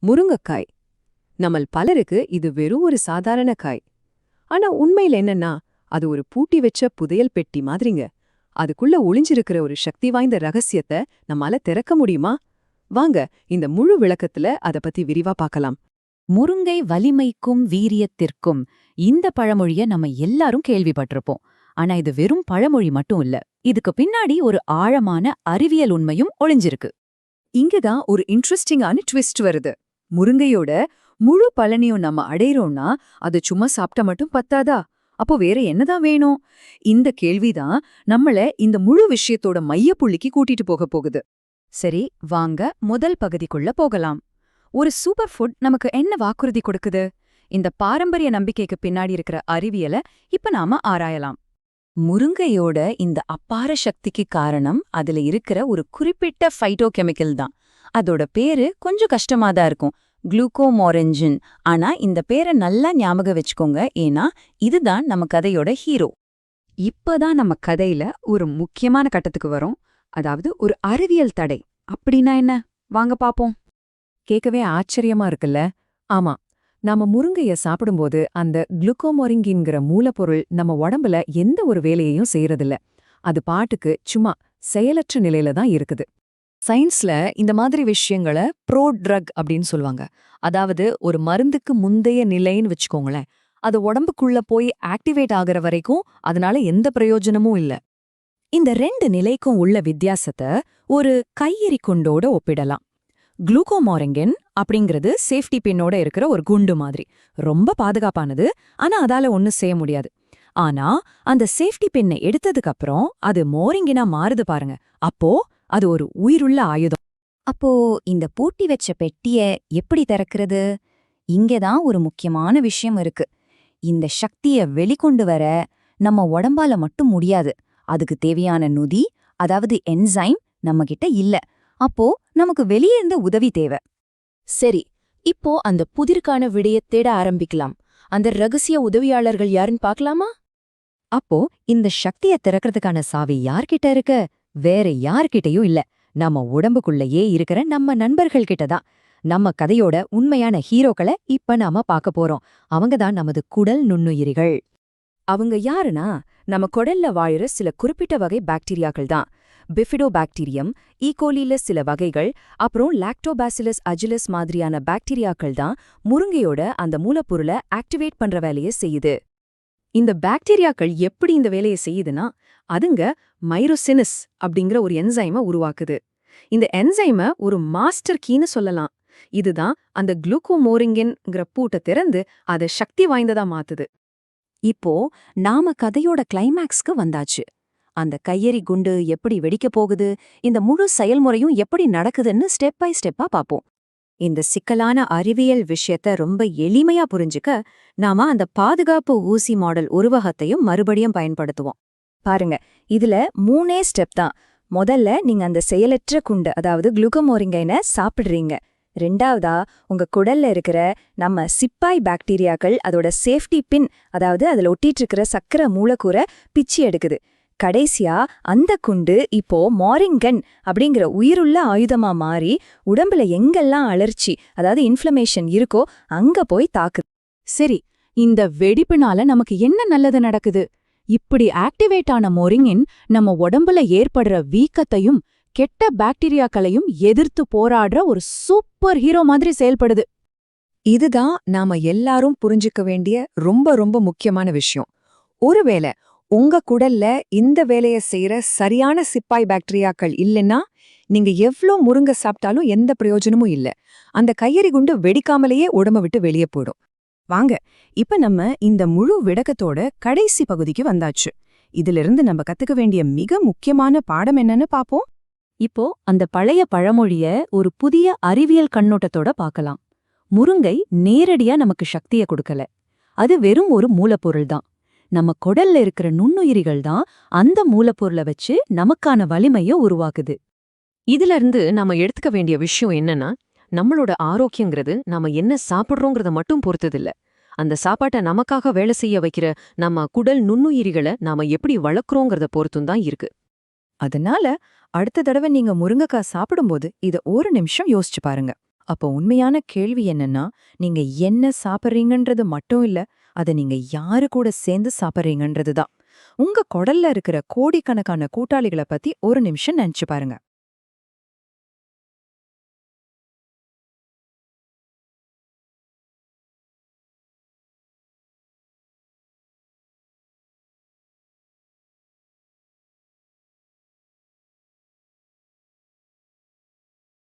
முருங்கைக்காய். நம்மள் பலருக்கு இது வெறும் ஒரு சாதாரண காய். ஆனா உண்மையில என்னன்னா, அது ஒரு பூட்டி வச்ச புதையல் பெட்டி மாதிரிங்க. அதுக்குள்ள ஒளிஞ்சிருக்கிற ஒரு சக்தி வாய்ந்த ரகசியத்தை நம்மால திறக்க முடியுமா? வாங்க இந்த முழு விளக்கத்துல அத பத்தி விரிவா பார்க்கலாம். முருங்கை வலிமைக்கும் வீரியத்திற்கும் இந்த பழமொழிய நம்ம எல்லாரும் கேள்விப்பட்டிருப்போம். ஆனா இது வெறும் பழமொழி மட்டும் இல்ல. இதுக்கு பின்னாடி ஒரு ஆழமான அறிவியல் உண்மையும் ஒளிஞ்சிருக்கு. இங்கதான் ஒரு இன்ட்ரெஸ்டிங்கான ட்விஸ்ட் வருது. முருங்கையோட முழு பலனையும் நம்ம அடையிறோம்னா அது சும்மா சாப்பிட்டா மட்டும் பத்தாதா? அப்போ வேற என்னதான் வேணும்? இந்த கேள்விதான் நம்மள இந்த முழு விஷயத்தோட மையப்புள்ளிக்கு கூட்டிட்டு போகுது. சரி, வாங்க முதல் பகுதிக்குள்ள போகலாம். ஒரு சூப்பர் ஃபுட் நமக்கு என்ன வாக்குறுதி கொடுக்குது? இந்த பாரம்பரிய நம்பிக்கைக்கு பின்னாடி இருக்கிற அறிவியல இப்ப நாம ஆராயலாம். முருங்கையோட இந்த அப்பார சக்திக்கு காரணம் அதுல இருக்கிற ஒரு குறிப்பிட்ட ஃபைட்டோகெமிக்கல் தான். அதோட பேரு கொஞ்சம் கஷ்டமா தான் இருக்கும், குளுக்கோமோரெஞ்சின். ஆனா இந்த பேரை நல்லா ஞாபகம் வச்சுக்கோங்க, ஏன்னா இதுதான் நம்ம கதையோட ஹீரோ. இப்பதான் நம்ம கதையில ஒரு முக்கியமான கட்டத்துக்கு வரோம். அதாவது ஒரு அறிவியல் தடை. அப்படின்னா என்ன? வாங்க பாப்போம். கேட்கவே ஆச்சரியமா இருக்குல்ல? ஆமா, நாம முருங்கைய சாப்பிடும்போது அந்த குளுக்கோமோரிங்கின்கிற மூலப்பொருள் நம்ம உடம்புல எந்த ஒரு வேலையையும் செய்யறதில்ல. அது பாட்டுக்கு சும்மா செயலற்ற நிலையில தான் இருக்குது. சயின்ஸ்ல இந்த மாதிரி விஷயங்கள ப்ரோ ட்ரக் அப்படின்னு சொல்லுவாங்க. அதாவது ஒரு மருந்துக்கு முந்தைய நிலைன்னு வச்சுக்கோங்களேன். அது உடம்புக்குள்ள போய் ஆக்டிவேட் ஆகுற வரைக்கும் அதனால எந்த பிரயோஜனமும் இல்ல. இந்த ரெண்டு நிலைக்கும் உள்ள வித்தியாசத்தை ஒரு கையெறி குண்டோட ஒப்பிடலாம். குளுக்கோமோரிங்கின் அப்படிங்கிறது சேஃப்டி பின்னோட இருக்கிற ஒரு குண்டு மாதிரி. ரொம்ப பாதுகாப்பானது, ஆனா அதால ஒன்னும் செய்ய முடியாது. ஆனா அந்த சேஃப்டி பின்னை எடுத்ததுக்கு அப்புறம் அது மோரிங்கினா மாறுது பாருங்க. அப்போ அது ஒரு உயிருள்ள ஆயுதம். அப்போ இந்த பூட்டி வச்ச பெட்டிய எப்படி திறக்கிறது? இங்கதான் ஒரு முக்கியமான விஷயம் இருக்கு. இந்த சக்திய வெளிக்கொண்டு வர நம்ம உடம்பால மட்டும் முடியாது. அதுக்கு தேவையான நொதி, அதாவது என்சைம் நம்ம கிட்ட இல்ல. அப்போ நமக்கு வெளியே இருந்த உதவி தேவை. சரி, இப்போ அந்த புதிர்கான விடைய தேட ஆரம்பிக்கலாம். அந்த ரகசிய உதவியாளர்கள் யாருன்னு பார்க்கலாமா? அப்போ இந்த சக்திய திறக்கிறதுக்கான சாவி யார்கிட்ட இருக்கு? வேற யார்கிட்டயும் இல்ல, நம்ம உடம்புக்குள்ளேயே இருக்கிற நம்ம நண்பர்கள் கிட்டதான். நம்ம கதையோட உண்மையான ஹீரோக்களை இப்ப நாம பார்க்க போறோம். அவங்கதான் நமது குடல் நுண்ணுயிரிகள். அவங்க யாருன்னா, நம்ம குடல்ல வாழுற சில குறிப்பிட்ட வகை பாக்டீரியாக்கள் தான். பிஃபிடோபாக்டீரியம், ஈகோலில சில வகைகள், அப்புறம் லாக்டோபாசிலஸ் அஜிலஸ் மாதிரியான பாக்டீரியாக்கள் தான் முருங்கையோட அந்த மூலப்பொருளை ஆக்டிவேட் பண்ற வேலையை செய்யுது. இந்த பாக்டீரியாக்கள் எப்படி இந்த வேலையை செய்யுதுன்னா, அதுங்க மைரோசினஸ் அப்படிங்கிற ஒரு என்சைமை உருவாக்குது. இந்த என்சைமை ஒரு மாஸ்டர் கீன்னு சொல்லலாம். இதுதான் அந்த குளுக்கோமோரிங்கின்ங்கிற பூட்டை திறந்து அதை சக்தி வாய்ந்ததா மாத்துது. இப்போ நாம கதையோட கிளைமேக்ஸ்க்கு வந்தாச்சு. அந்த கையெறி குண்டு எப்படி வெடிக்க போகுது, இந்த முழு செயல்முறையும் எப்படி நடக்குதுன்னு ஸ்டெப் பை ஸ்டெப்பா பாப்போம். இந்த சிக்கலான அறிவியல் விஷயத்த ரொம்ப எளிமையா புரிஞ்சுக்க நாம அந்த பாதுகாப்பு ஊசி மாடல் உருவகத்தையும் மறுபடியும் பயன்படுத்துவோம். பாருங்க, இதுல 3 ஸ்டெப் தான். முதல்ல நீங்க அந்த செயலற்ற குண்டு, அதாவது குளுக்கோமோரிங்கைனை சாப்பிடுறீங்க. ரெண்டாவதா உங்க குடல்ல இருக்கிற நம்ம சிப்பாய் பாக்டீரியாக்கள் அதோட சேஃப்டி பின், அதாவது அதுல ஒட்டிட்டு இருக்கிற சக்கர மூலக்கூறை பிச்சி எடுக்குது. கடைசியா அந்த குண்டு இப்போ மாரிங்கன் அப்படிங்கிற உயிருள்ள ஆயுதமா மாறி உடம்புல எங்கெல்லாம் அலர்ச்சி, அதாவது இன்ஃப்ளமேஷன் இருக்கோ அங்க போய் தாக்குது. சரி, இந்த வெடிப்புனால நமக்கு என்ன நல்லது நடக்குது? இப்படி ஆக்டிவேட் ஆன மோரிங்கின் நம்ம உடம்புல ஏற்படுற வீக்கத்தையும் கெட்ட பாக்டீரியாக்களையும் எதிர்த்து போராடுற ஒரு சூப்பர் ஹீரோ மாதிரி செயல்படுது. இதுதான் நாம எல்லாரும் புரிஞ்சுக்க வேண்டிய ரொம்ப ரொம்ப முக்கியமான விஷயம். ஒருவேளை உங்க குடல்ல இந்த வேலையை செய்யற சரியான சிப்பாய் பாக்டீரியாக்கள் இல்லைன்னா, நீங்க எவ்ளோ முருங்கை சாப்பிட்டாலும் எந்த பிரயோஜனமும் இல்ல. அந்த கையெறி குண்டு வெடிக்காமலேயே உடம்ப விட்டு வெளியே போயிடும். வாங்க, இப்ப நம்ம இந்த முழு விளக்கத்தோட கடைசி பகுதிக்கு வந்தாச்சு. இதிலிருந்து நம்ம கத்துக்க வேண்டிய மிக முக்கியமான பாடம் என்னன்னு பாப்போம். இப்போ அந்த பழைய பழமொழிய ஒரு புதிய அறிவியல் கண்ணோட்டத்தோட பார்க்கலாம். முருங்கை நேரடியா நமக்கு சக்திய கொடுக்கல. அது வெறும் ஒரு மூலப்பொருள் தான். நம்ம குடல்ல இருக்கிற நுண்ணுயிரிகள் தான் அந்த மூலப்பொருளை வச்சு நமக்கான வலிமைய உருவாக்குது. இதுல இருந்து நாம எடுத்துக்க வேண்டிய விஷயம் என்னன்னா, நம்மளோட ஆரோக்கியங்கிறது நாம என்ன சாப்பிடுறோங்கிறத மட்டும் பொறுத்ததில்ல. அந்த சாப்பாட்டை நமக்காக வேலை செய்ய வைக்கிற நம்ம குடல் நுண்ணுயிரிகளை நாம எப்படி வளர்க்குறோங்கிறத பொறுத்தும் தான் இருக்கு. அதனால அடுத்த தடவை நீங்க முருங்கைக்காய் சாப்பிடும்போது இத ஒரு நிமிஷம் யோசிச்சு பாருங்க. அப்போ உண்மையான கேள்வி என்னன்னா, நீங்க என்ன சாப்பிடுறீங்கன்றது மட்டும் இல்ல, அத நீங்க யாரு கூட சேர்ந்து சாப்பிடுறீங்கன்றது தான். உங்க குடல்ல இருக்கிற கோடிக்கணக்கான கூட்டாளிகள பத்தி ஒரு நிமிஷம் நினைச்சு பாருங்க.